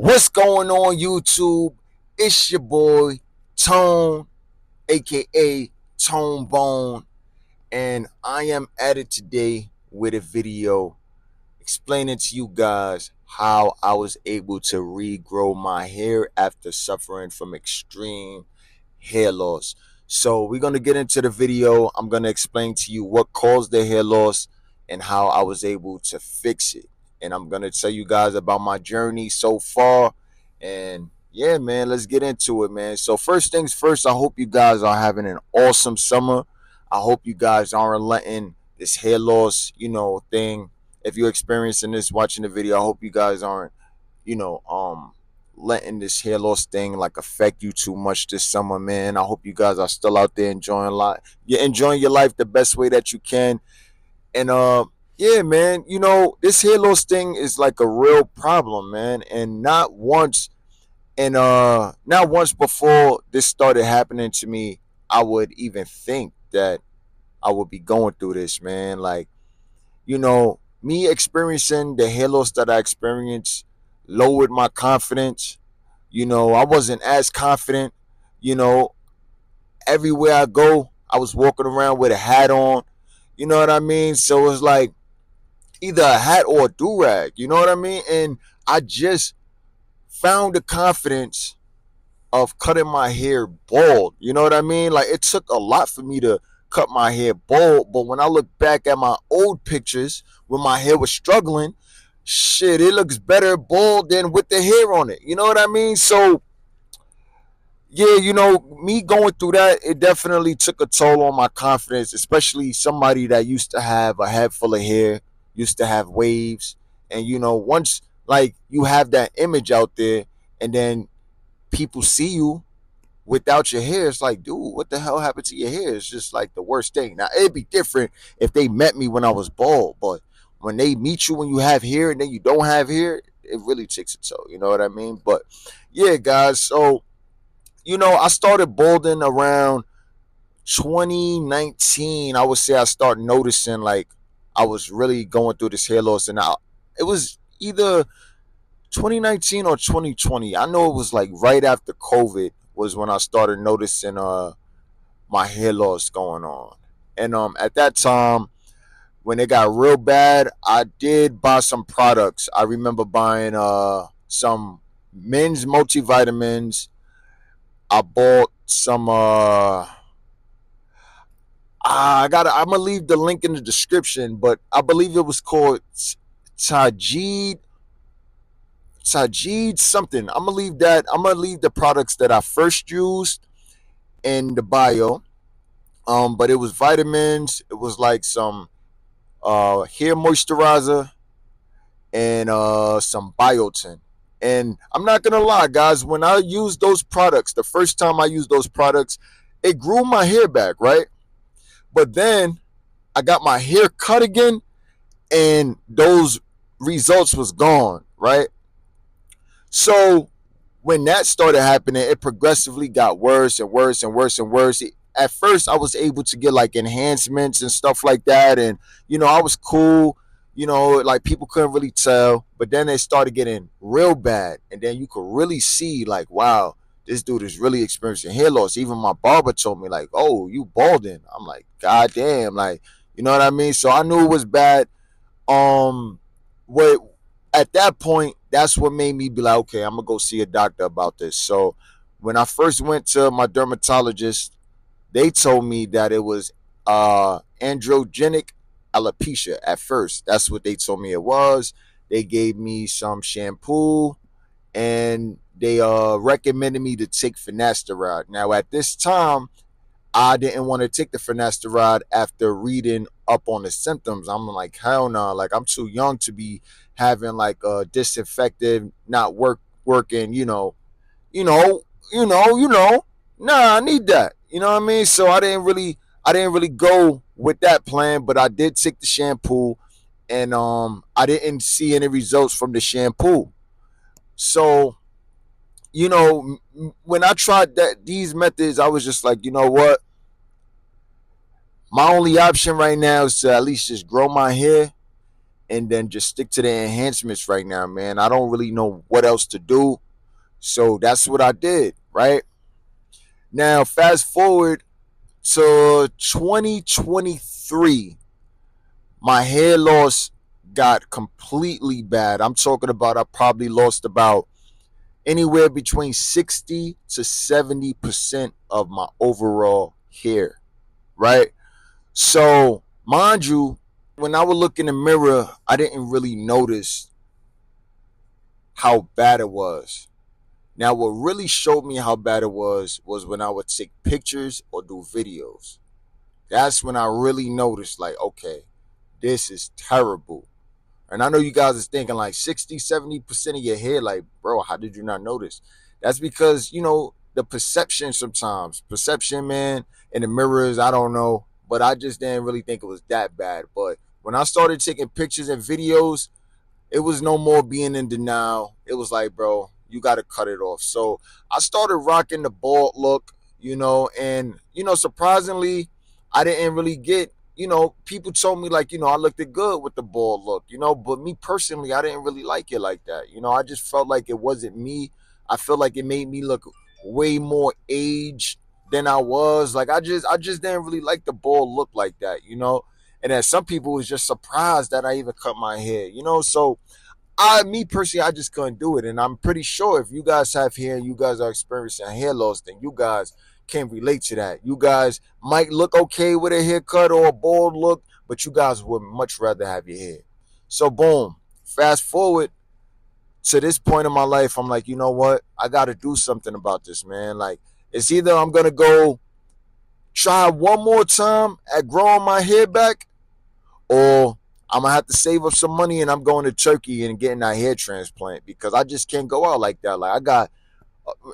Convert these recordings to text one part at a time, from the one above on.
What's going on, YouTube? It's your boy Tone, aka Tone Bone, and I am at it today with a video explaining to you guys how I was able to regrow my hair after suffering from extreme hair loss. So we're gonna get into the video. I'm gonna explain to you what caused the hair loss and how I was able to fix it. And I'm gonna tell you guys about my journey so far. And yeah, man, let's get into it, man. So first things first, I hope you guys are having an awesome summer. I hope you guys aren't letting this hair loss, thing. If you're experiencing this watching the video, I hope you guys aren't, you know, um, letting this hair loss thing like affect you too much this summer, man. I hope you guys are still out there enjoying life. You're enjoying your life the best way that you can. And yeah, man, this hair loss thing is like a real problem, man. And not once before this started happening to me, I would even think that I would be going through this, man. Like, me experiencing the hair loss that I experienced lowered my confidence. I wasn't as confident. You know, everywhere I go, I was walking around with a hat on. You know what I mean? So it was like either a hat or a do rag. You know what I mean? And I just found the confidence of cutting my hair bald. You know what I mean? Like it took a lot for me to cut my hair bald, but when I look back at my old pictures when my hair was struggling, shit, it looks better bald than with the hair on it. You know what I mean? So yeah, me going through that, it definitely took a toll on my confidence, especially somebody that used to have a head full of hair, used to have waves. And, once like you have that image out there and then people see you without your hair, it's like, dude, what the hell happened to your hair? It's just like the worst thing. Now, it'd be different if they met me when I was bald, but when they meet you when you have hair and then you don't have hair, it really takes a toll. You know what I mean? But yeah, guys, so I started balding around 2019. I would say I started noticing like I was really going through this hair loss, and it was either 2019 or 2020. I know it was like right after COVID was when I started noticing my hair loss going on. And at that time when it got real bad, I did buy some products. I remember buying some men's multivitamins. I bought some I'm gonna leave the link in the description, but I believe it was called Tajid Sajid something. I'm gonna leave the products that I first used in the bio. But it was vitamins, it was like some hair moisturizer and some biotin. And I'm not gonna lie, guys, when I used those products, the first time I used those products, it grew my hair back, right? But then I got my hair cut again and those results was gone, right? So when that started happening, it progressively got worse and worse and worse and worse. At first, I was able to get like enhancements and stuff like that, and I was cool. Like people couldn't really tell, but then it started getting real bad, and then you could really see like, wow, this dude is really experiencing hair loss. Even my barber told me like, oh, you balding. I'm like, god damn, like, you know what I mean? So I knew it was bad. What At that point, that's what made me be like, okay, I'm gonna go see a doctor about this. So when I first went to my dermatologist, they told me that it was androgenic alopecia at first. That's what they told me it was. They gave me some shampoo and they recommended me to take finasteride. Now at this time, I didn't want to take the finasteride after reading up on the symptoms. I'm like, hell no, like I'm too young to be having like a disinfectant not working, you know, you know. Nah, I need that. You know what I mean? So I didn't really go with that plan, but I did take the shampoo and I didn't see any results from the shampoo. So, when I tried these methods, I was just like, you know what? My only option right now is to at least just grow my hair and then just stick to the enhancements right now, man. I don't really know what else to do. So that's what I did, right? Now, fast forward to 2023, my hair loss got completely bad. I'm talking about I probably lost about anywhere between 60 to 70% of my overall hair, right? So, mind you, when I would look in the mirror, I didn't really notice how bad it was. Now, what really showed me how bad it was when I would take pictures or do videos. That's when I really noticed, like, okay, this is terrible. And I know you guys is thinking like 60, 70% of your hair, like, bro, how did you not notice? That's because, the perception sometimes. Perception, man, in the mirrors, I don't know. But I just didn't really think it was that bad. But when I started taking pictures and videos, it was no more being in denial. It was like, bro, you got to cut it off. So I started rocking the bald look, and, surprisingly, I didn't really get, people told me like, I looked good with the bald look, but me personally, I didn't really like it like that. I just felt like it wasn't me. I felt like it made me look way more aged than I was. Like I just didn't really like the bald look like that, And then some people was just surprised that I even cut my hair, So me personally, I just couldn't do it. And I'm pretty sure if you guys have hair and you guys are experiencing hair loss, then you guys can relate to that. You guys might look okay with a haircut or a bald look, but you guys would much rather have your hair. So boom, fast forward to this point in my life, I'm like, you know what? I got to do something about this, man. Like, it's either I'm going to go try one more time at growing my hair back, or I'm gonna have to save up some money and I'm going to Turkey and getting that hair transplant because I just can't go out like that. Like I got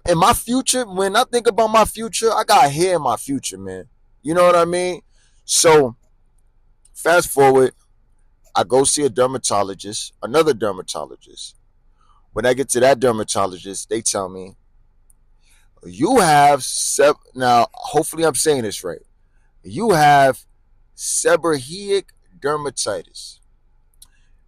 in my future, when I think about my future, I got hair in my future, man. You know what I mean? So fast forward, I go see a dermatologist, another dermatologist. When I get to that dermatologist, they tell me you have now. Hopefully, I'm saying this right. You have seborrheic dermatitis.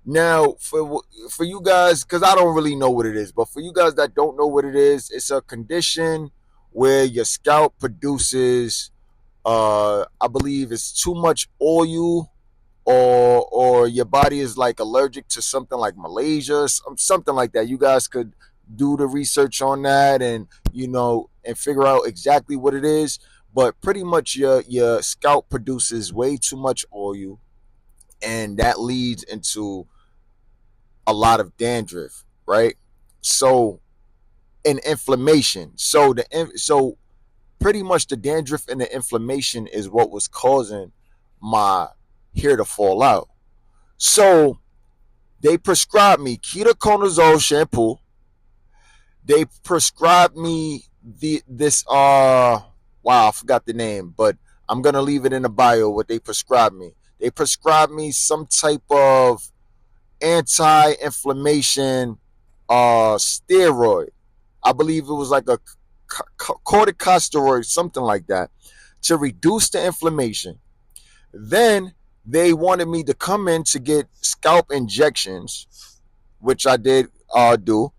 Now, for you guys, because I don't really know what it is, but for you guys that don't know what it is, it's a condition where your scalp produces, I believe, it's too much oil, or your body is like allergic to something like Malaysia, something like that. You guys could do the research on that, and and figure out exactly what it is. But pretty much your scalp produces way too much oil, and that leads into a lot of dandruff, right? So, and inflammation. So pretty much the dandruff and the inflammation is what was causing my hair to fall out. So they prescribed me ketoconazole shampoo. They prescribed me this wow, I forgot the name, but I'm gonna leave it in the bio what they prescribed me. They prescribed me some type of anti-inflammation steroid. I believe it was like a corticosteroid, something like that, to reduce the inflammation. Then they wanted me to come in to get scalp injections, which I did do,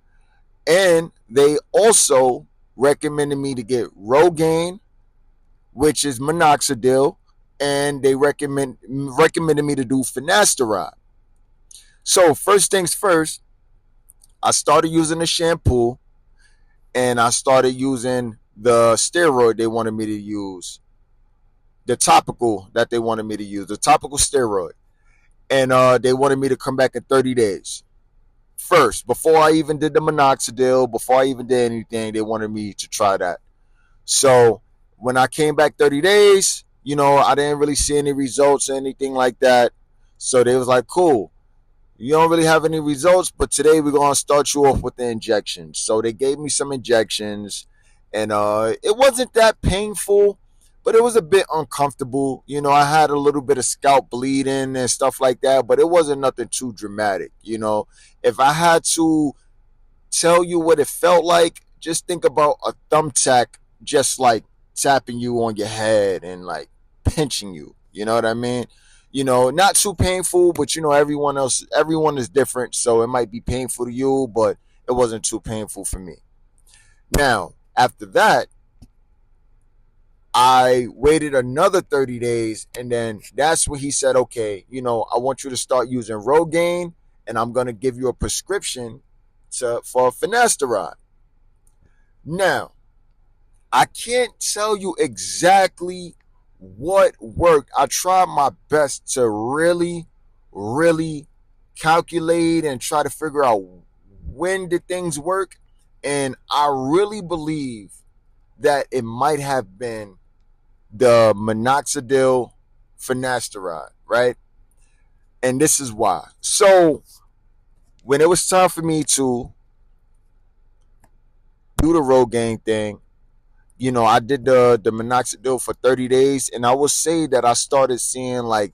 and they also recommended me to get Rogaine, which is Minoxidil, and they recommended me to do Finasteride. So first things first, I started using the shampoo and I started using the steroid they wanted me to use, the topical that they wanted me to use, the topical steroid. And they wanted me to come back in 30 days. First, before I even did the minoxidil, before I even did anything, they wanted me to try that. So when I came back 30 days, I didn't really see any results or anything like that. So they was like, cool. You don't really have any results, but today we're going to start you off with the injections. So they gave me some injections, and it wasn't that painful, but it was a bit uncomfortable. I had a little bit of scalp bleeding and stuff like that, but it wasn't nothing too dramatic. If I had to tell you what it felt like, just think about a thumbtack just like tapping you on your head and like pinching you. You know what I mean? Not too painful, but everyone is different, so it might be painful to you, but it wasn't too painful for me. Now, after that, I waited another 30 days, and then that's when he said, okay, I want you to start using Rogaine, and I'm going to give you a prescription for Finasteride. Now, I can't tell you exactly what worked. I tried my best to really, really calculate and try to figure out when did things work. And I really believe that it might have been the Minoxidil Finasteride, right? And this is why. So when it was time for me to do the Rogaine thing, I did the Minoxidil for 30 days, and I will say that I started seeing like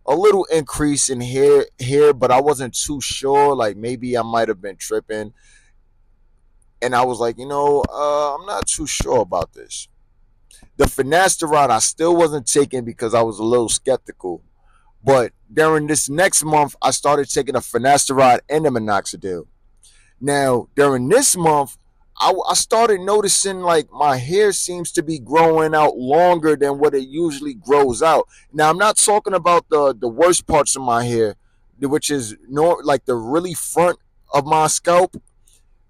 a little increase in hair, but I wasn't too sure. Like maybe I might have been tripping, and I was like, I'm not too sure about this. The Finasteride I still wasn't taking because I was a little skeptical. But during this next month, I started taking the Finasteride and the Minoxidil. Now, during this month, I started noticing like my hair seems to be growing out longer than what it usually grows out. Now, I'm not talking about the worst parts of my hair, which is like the really front of my scalp.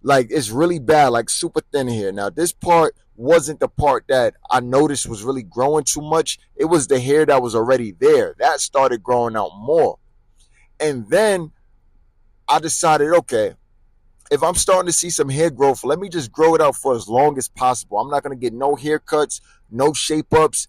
Like it's really bad, like super thin hair. Now, this part wasn't the part that I noticed was really growing too much. It was the hair that was already there that started growing out more. And then I decided, okay, if I'm starting to see some hair growth, let me just grow it out for as long as possible. I'm not going to get no haircuts, no shape ups,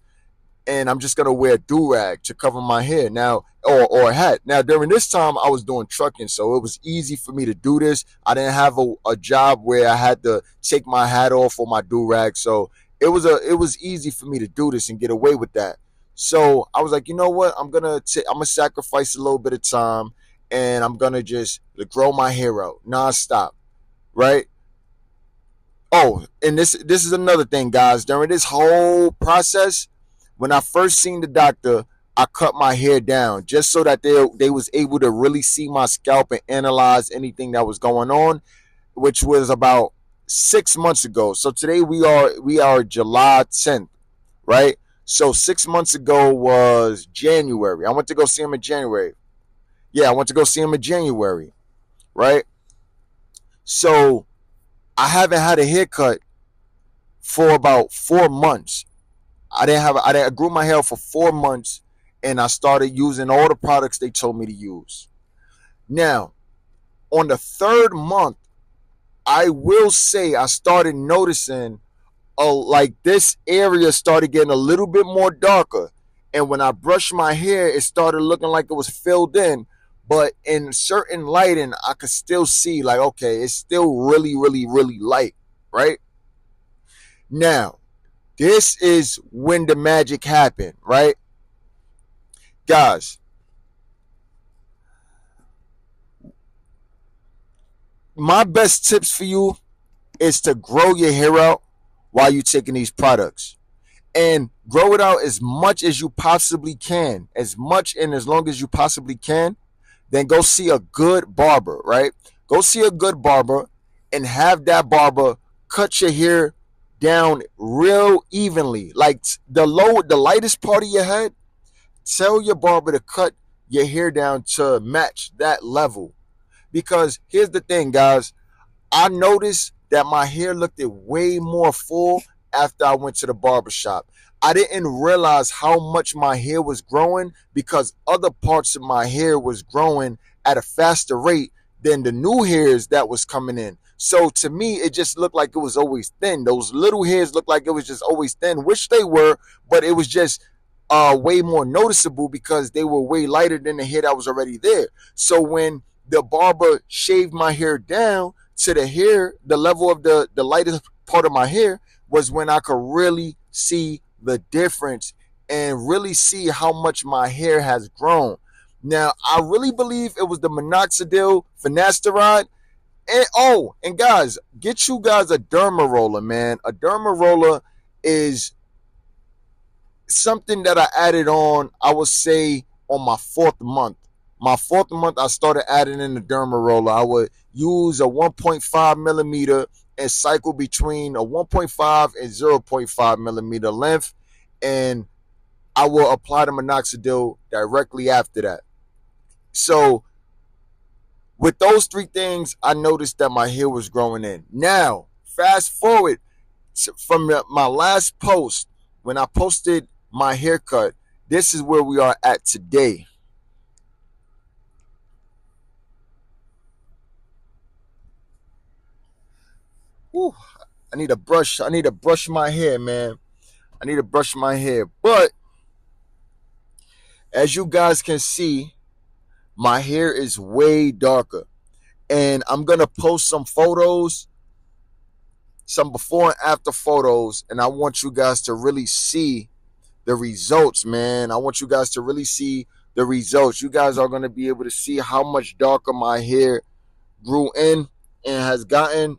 and I'm just going to wear a do-rag to cover my hair now, or a hat. Now, during this time, I was doing trucking, so it was easy for me to do this. I didn't have a job where I had to take my hat off or my do-rag, so it was easy for me to do this and get away with that. So I was like, you know what? I'm gonna sacrifice a little bit of time, and I'm gonna just grow my hair out nonstop, right? Oh, and this is another thing, guys. During this whole process, when I first seen the doctor, I cut my hair down just so that they was able to really see my scalp and analyze anything that was going on, which was about 6 months ago. So today we are July 10th, right? So 6 months ago was January. I went to go see him in January. Yeah, I went to go see him in January, right? So I haven't had a haircut for about 4 months. I grew my hair for 4 months, and I started using all the products they told me to use. Now, on the third month, I will say I started noticing like this area started getting a little bit more darker. And when I brushed my hair, it started looking like it was filled in. But in certain lighting, I could still see like, okay, it's still really, really, really light, right? Now, this is when the magic happened, right? Guys, my best tips for you is to grow your hair out while you're taking these products. And grow it out as much as you possibly can, as much and as long as you possibly can. Then go see a good barber, right? Go see a good barber and have that barber cut your hair down real evenly. Like the lightest part of your head, tell your barber to cut your hair down to match that level. Because here's the thing, guys. I noticed that my hair looked way more full after I went to the barbershop. I didn't realize how much my hair was growing because other parts of my hair was growing at a faster rate than the new hairs that was coming in. So to me, it just looked like it was always thin. Those little hairs looked like it was just always thin, which they were, but it was just way more noticeable because they were way lighter than the hair that was already there. So when the barber shaved my hair down to the level of the lightest part of my hair, was when I could really see the difference and really see how much my hair has grown. Now, I really believe it was the Minoxidil Finasteride. And guys, get you guys a Dermaroller, man. A Dermaroller is something that I added on, I would say, on my fourth month. My fourth month, I started adding in the Dermaroller. I would use a 1.5 millimeter and cycle between a 1.5 and 0.5 millimeter length, and I will apply the Minoxidil directly after that. So with those three things, I noticed that my hair was growing in. Now, fast forward from my last post, when I posted my haircut, this is where we are at today. Whew, I need a brush. I need to brush my hair, man. I need to brush my hair. But as you guys can see, my hair is way darker. And I'm going to post some photos, some before and after photos. And I want you guys to really see the results, man. I want you guys to really see the results. You guys are going to be able to see how much darker my hair grew in and has gotten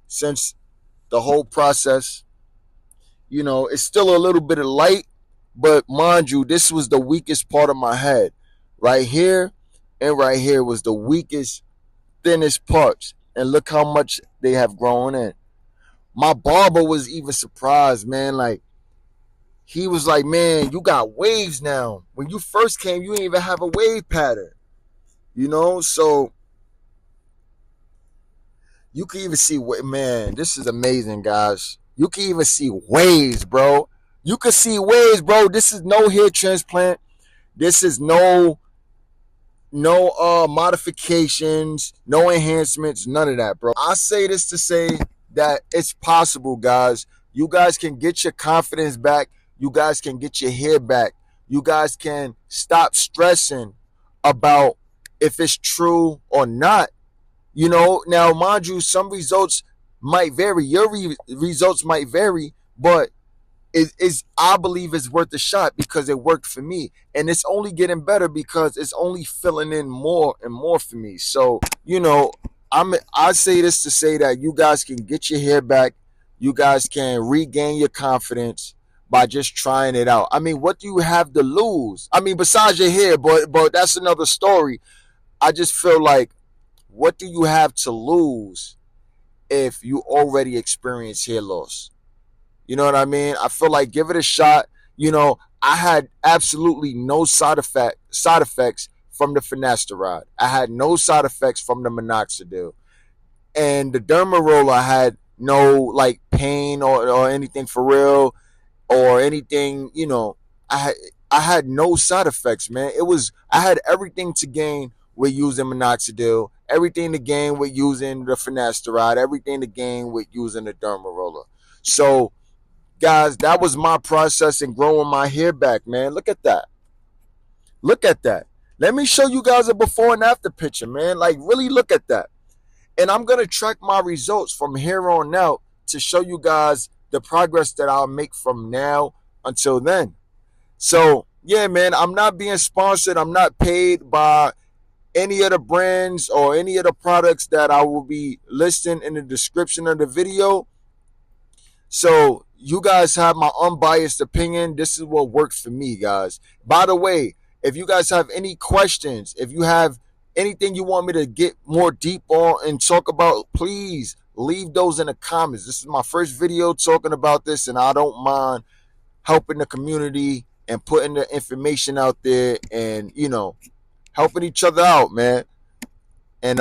since the whole process. You know, it's still a little bit of light, but mind you, this was the weakest part of my head. Right here and right here was the weakest, thinnest parts. And look how much they have grown in. My barber was even surprised, man. Like, he was like, man, you got waves now. When you first came, you didn't even have a wave pattern. You know, so you can even see, man, this is amazing, guys. You can even see waves, bro. You can see waves, bro. This is no hair transplant. This is no modifications, no enhancements, none of that, bro. I say this to say that it's possible, guys. You guys can get your confidence back. You guys can get your hair back. You guys can stop stressing about if it's true or not. You know, now mind you, some results might vary. Your results might vary, but it is, I believe it's worth a shot because it worked for me, and it's only getting better because it's only filling in more and more for me. So you know, I say this to say that you guys can get your hair back. You guys can regain your confidence by just trying it out. I mean, what do you have to lose? I mean, besides your hair, but that's another story. I just feel like, what do you have to lose if you already experience hair loss? You know what I mean? I feel like give it a shot. You know, I had absolutely no side effects from the Finasteride. I had no side effects from the Minoxidil. And the Dermaroller had no like pain or anything for real or anything, you know. I had I had no side effects, man. It was I had everything to gain with using Minoxidil, everything to gain with using the Finasteride, everything to gain with using the Dermaroller. So guys, that was my process in growing my hair back, man. Look at that. Look at that. Let me show you guys a before and after picture, man. Like, really look at that. And I'm going to track my results from here on out to show you guys the progress that I'll make from now until then. So, yeah, man, I'm not being sponsored. I'm not paid by any of the brands or any of the products that I will be listing in the description of the video. So you guys have my unbiased opinion. This is what works for me, guys. By the way, if you guys have any questions, if you have anything you want me to get more deep on and talk about, please leave those in the comments. This is my first video talking about this, and I don't mind helping the community and putting the information out there and, you know, helping each other out, man. And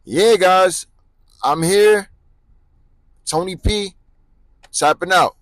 yeah, guys, I'm here. Tony P, tapping out.